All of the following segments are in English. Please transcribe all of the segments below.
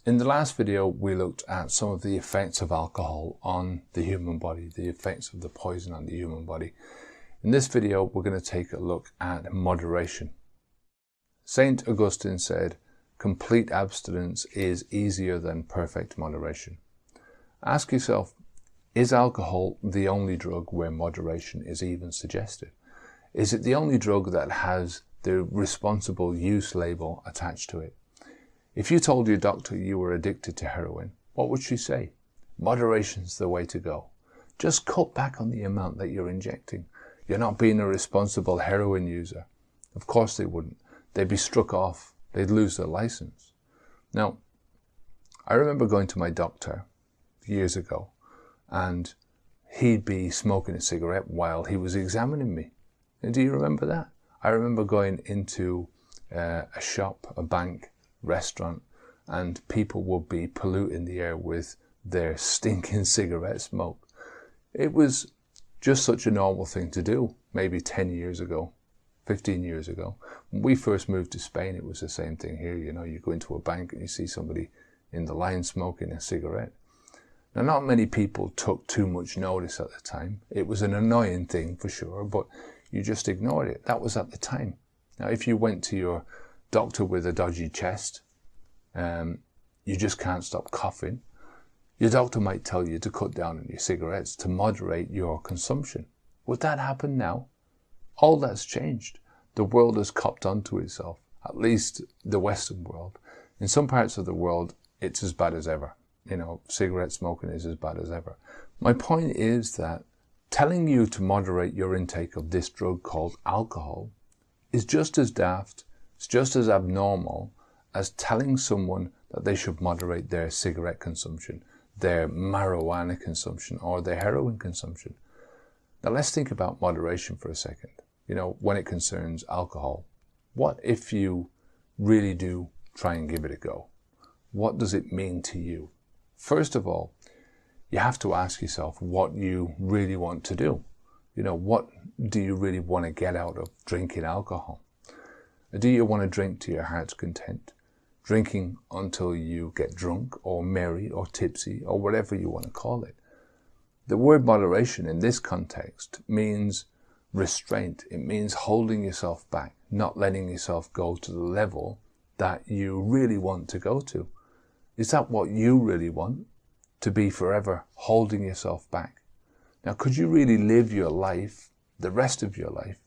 In the last video, we looked at some of the effects of alcohol on the human body, the effects of the poison on the human body. In this video, we're going to take a look at moderation. Saint Augustine said, complete abstinence is easier than perfect moderation. Ask yourself, is alcohol the only drug where moderation is even suggested? Is it the only drug that has the responsible use label attached to it? If you told your doctor you were addicted to heroin, what would she say? Moderation's the way to go. Just cut back on the amount that you're injecting. You're not being a responsible heroin user. Of course they wouldn't. They'd be struck off. They'd lose their license. Now, I remember going to my doctor years ago, and he'd be smoking a cigarette while he was examining me. And do you remember that? I remember going into a shop, a bank, restaurant, and people would be polluting the air with their stinking cigarette smoke. It was just such a normal thing to do, maybe 10 years ago, 15 years ago. When we first moved to Spain, it was the same thing here. You know, you go into a bank and you see somebody in the line smoking a cigarette. Now, not many people took too much notice at the time. It was an annoying thing for sure, but you just ignored it. That was at the time. Now, if you went to your doctor with a dodgy chest, you just can't stop coughing, your doctor might tell you to cut down on your cigarettes to moderate your consumption. Would that happen now? All that's changed. The world has copped onto itself, at least the Western world. In some parts of the world, it's as bad as ever. You know, cigarette smoking is as bad as ever. My point is that telling you to moderate your intake of this drug called alcohol is just as daft, it's just as abnormal as telling someone that they should moderate their cigarette consumption, their marijuana consumption, or their heroin consumption. Now let's think about moderation for a second. You know, when it concerns alcohol, what if you really do try and give it a go? What does it mean to you? First of all, you have to ask yourself what you really want to do. You know, what do you really want to get out of drinking alcohol? Do you want to drink to your heart's content? Drinking until you get drunk or merry or tipsy or whatever you want to call it. The word moderation in this context means restraint. It means holding yourself back, not letting yourself go to the level that you really want to go to. Is that what you really want? To be forever holding yourself back? Now, could you really live your life, the rest of your life,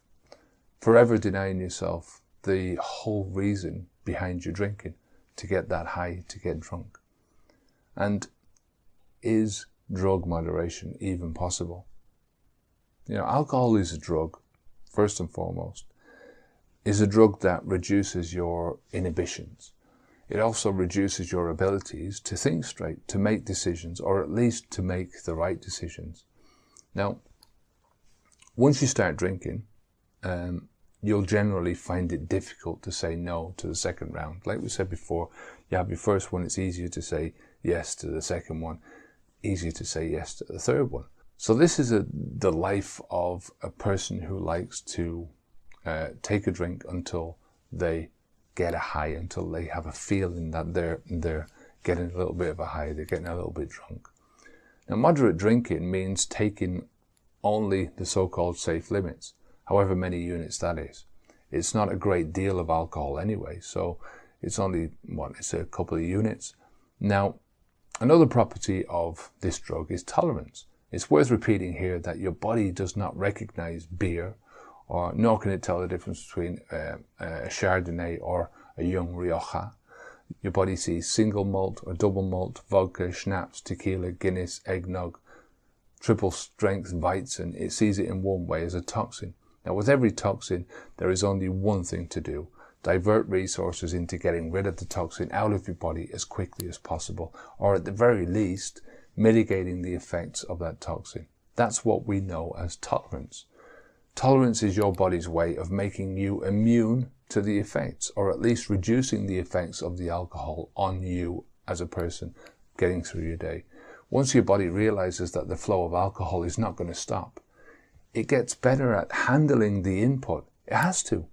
forever denying yourself the whole reason behind your drinking? To get that high, to get drunk? And is drug moderation even possible? You know, alcohol is a drug, first and foremost, is a drug that reduces your inhibitions. It also reduces your abilities to think straight, to make decisions, or at least to make the right decisions. Now, once you start drinking, you'll generally find it difficult to say no to the second round. Like we said before, you have your first one, it's easier to say yes to the second one, easier to say yes to the third one. So this is the life of a person who likes to take a drink until they get a high, until they have a feeling that they're getting a little bit of a high, they're getting a little bit drunk. Now, moderate drinking means taking only the so-called safe limits, however many units that is. It's not a great deal of alcohol anyway, so it's only, it's a couple of units. Now, another property of this drug is tolerance. It's worth repeating here that your body does not recognize beer, or nor can it tell the difference between a Chardonnay or a young Rioja. Your body sees single malt or double malt, vodka, schnapps, tequila, Guinness, eggnog, triple strength Weizen. It sees it in one way, as a toxin. Now, with every toxin, there is only one thing to do. Divert resources into getting rid of the toxin out of your body as quickly as possible, or at the very least, mitigating the effects of that toxin. That's what we know as tolerance. Tolerance is your body's way of making you immune to the effects, or at least reducing the effects of the alcohol on you as a person getting through your day. Once your body realizes that the flow of alcohol is not going to stop, it gets better at handling the input. It has to.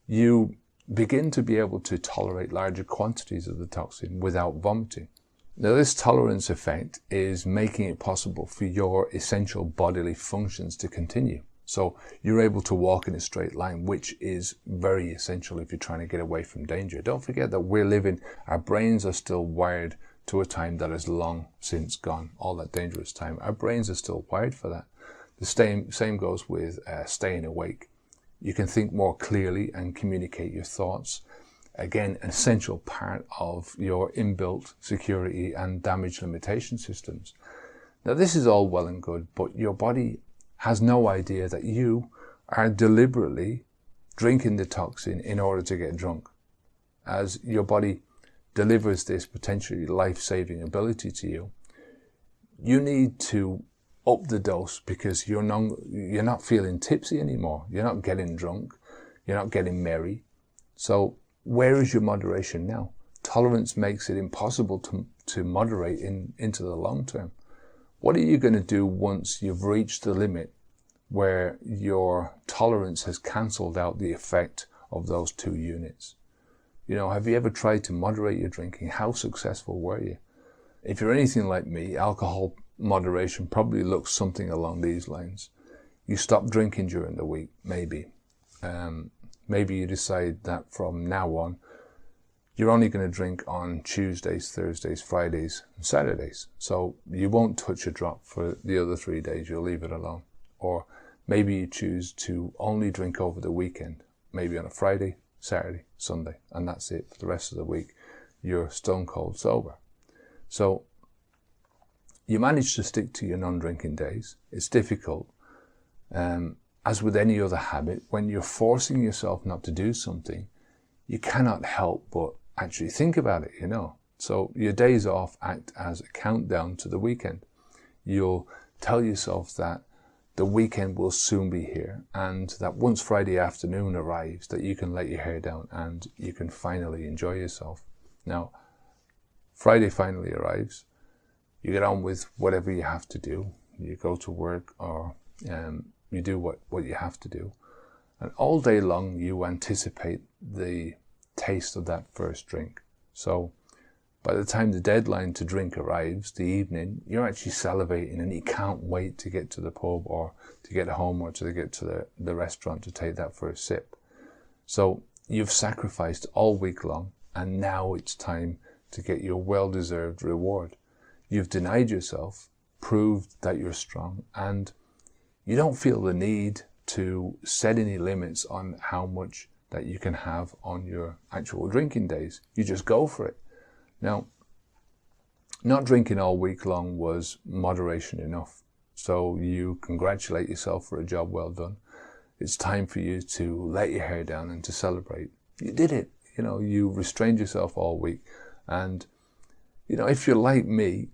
You begin to be able to tolerate larger quantities of the toxin without vomiting. Now, this tolerance effect is making it possible for your essential bodily functions to continue. So you're able to walk in a straight line, which is very essential if you're trying to get away from danger. Don't forget that our brains are still wired to a time that is long since gone, all that dangerous time. Our brains are still wired for that. The same goes with staying awake. You can think more clearly and communicate your thoughts. Again, an essential part of your inbuilt security and damage limitation systems. Now, this is all well and good, but your body has no idea that you are deliberately drinking the toxin in order to get drunk. As your body delivers this potentially life-saving ability to you, you need to up the dose because you're not feeling tipsy anymore. You're not getting drunk. You're not getting merry. So where is your moderation now? Tolerance makes it impossible to moderate into the long term. What are you going to do once you've reached the limit where your tolerance has cancelled out the effect of those 2 units? You know, have you ever tried to moderate your drinking? How successful were you? If you're anything like me, alcohol moderation probably looks something along these lines. You stop drinking during the week, maybe. Maybe you decide that from now on, you're only going to drink on Tuesdays, Thursdays, Fridays, and Saturdays. So you won't touch a drop for the other 3 days. You'll leave it alone. Or maybe you choose to only drink over the weekend, maybe on a Friday, Saturday, Sunday, and that's it. For the rest of the week, you're stone cold sober. So you manage to stick to your non-drinking days. It's difficult. As with any other habit, when you're forcing yourself not to do something, you cannot help but actually think about it, you know. So your days off act as a countdown to the weekend. You'll tell yourself that the weekend will soon be here and that once Friday afternoon arrives that you can let your hair down and you can finally enjoy yourself. Now, Friday finally arrives. You get on with whatever you have to do. You go to work or you do what you have to do. And all day long, you anticipate the taste of that first drink. So by the time the deadline to drink arrives, the evening, you're actually salivating and you can't wait to get to the pub or to get home or to get to the restaurant to take that first sip. So you've sacrificed all week long and now it's time to get your well-deserved reward. You've denied yourself, proved that you're strong, and you don't feel the need to set any limits on how much that you can have on your actual drinking days. You just go for it. Now, not drinking all week long was moderation enough. So you congratulate yourself for a job well done. It's time for you to let your hair down and to celebrate. You did it. You know, you restrained yourself all week. And, you know, if you're like me,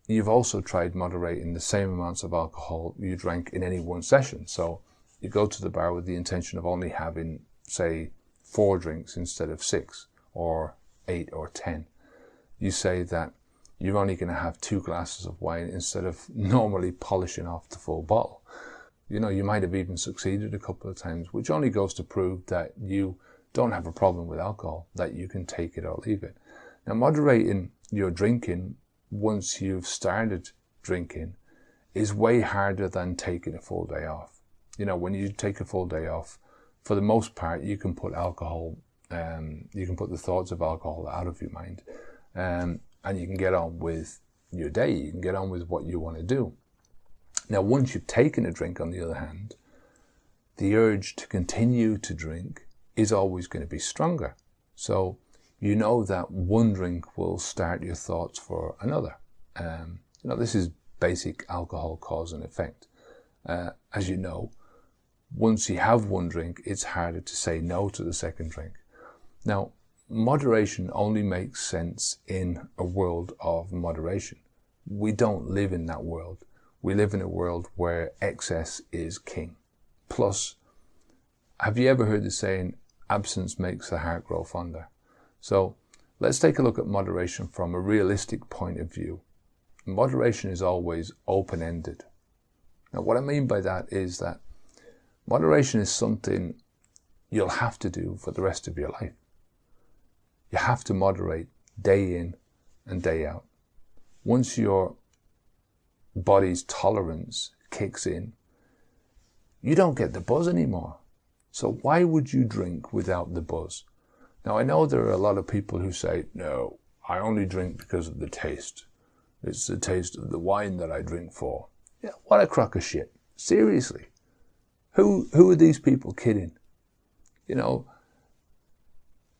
you've also tried moderating the same amounts of alcohol you drank in any one session. So you go to the bar with the intention of only having, say, 4 drinks instead of 6 or 8 or 10. You say that you're only going to have 2 glasses of wine instead of normally polishing off the full bottle. You know, you might have even succeeded a couple of times, which only goes to prove that you don't have a problem with alcohol, that you can take it or leave it. Now, moderating your drinking once you've started drinking is way harder than taking a full day off. You know, when you take a full day off, for the most part, you can put alcohol, you can put the thoughts of alcohol out of your mind, and you can get on with your day. You can get on with what you want to do. Now, once you've taken a drink, on the other hand, the urge to continue to drink is always going to be stronger. So you know that one drink will start your thoughts for another. You know, this is basic alcohol cause and effect. As you know, once you have one drink, it's harder to say no to the second drink. Now, moderation only makes sense in a world of moderation. We don't live in that world. We live in a world where excess is king. Plus, have you ever heard the saying, absence makes the heart grow fonder? So let's take a look at moderation from a realistic point of view. Moderation is always open-ended. Now, what I mean by that is that moderation is something you'll have to do for the rest of your life. You have to moderate day in and day out. Once your body's tolerance kicks in, you don't get the buzz anymore. So why would you drink without the buzz? Now, I know there are a lot of people who say, no, I only drink because of the taste. It's the taste of the wine that I drink for. Yeah, what a crock of shit. Seriously. Who are these people kidding? You know,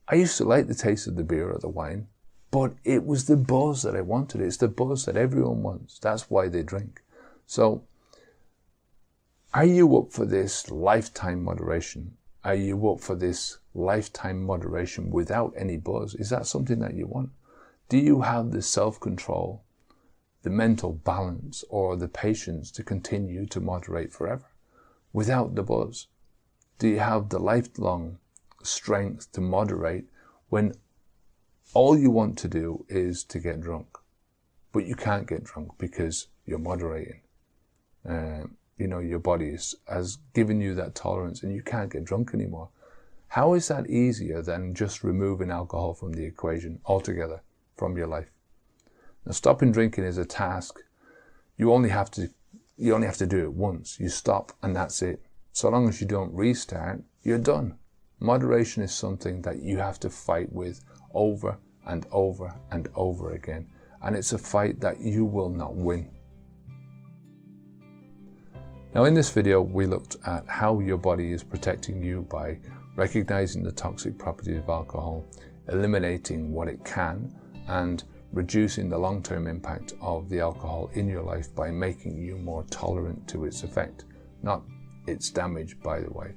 I used to like the taste of the beer or the wine, but it was the buzz that I wanted. It's the buzz that everyone wants. That's why they drink. So, are you up for this lifetime moderation? Are you up for this lifetime moderation without any buzz? Is that something that you want? Do you have the self-control, the mental balance, or the patience to continue to moderate forever without the buzz? Do you have the lifelong strength to moderate when all you want to do is to get drunk, but you can't get drunk because you're moderating? You know, your body has given you that tolerance and you can't get drunk anymore. How is that easier than just removing alcohol from the equation altogether from your life? Now, stopping drinking is a task. You only have to do it once. You stop and that's it. So long as you don't restart, you're done. Moderation is something that you have to fight with over and over and over again. And it's a fight that you will not win. Now, in this video, we looked at how your body is protecting you by recognizing the toxic properties of alcohol, eliminating what it can, and reducing the long-term impact of the alcohol in your life by making you more tolerant to its effect, not its damage, by the way.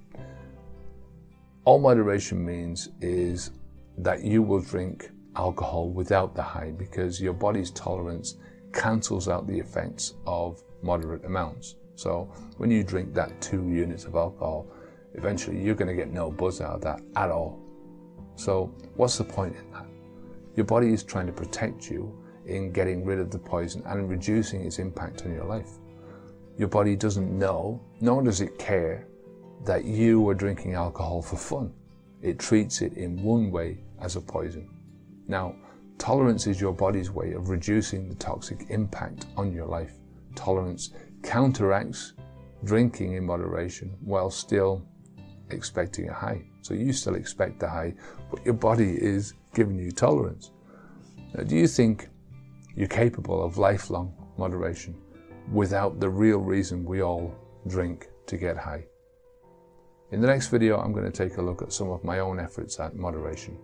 All moderation means is that you will drink alcohol without the high because your body's tolerance cancels out the effects of moderate amounts. So when you drink that 2 units of alcohol, eventually you're going to get no buzz out of that at all. So what's the point in that? Your body is trying to protect you in getting rid of the poison and reducing its impact on your life. Your body doesn't know, nor does it care, that you are drinking alcohol for fun. It treats it in one way as a poison. Now, tolerance is your body's way of reducing the toxic impact on your life. Tolerance counteracts drinking in moderation while still expecting a high. So you still expect the high, but your body is giving you tolerance. Now, do you think you're capable of lifelong moderation without the real reason we all drink to get high? In the next video, I'm going to take a look at some of my own efforts at moderation.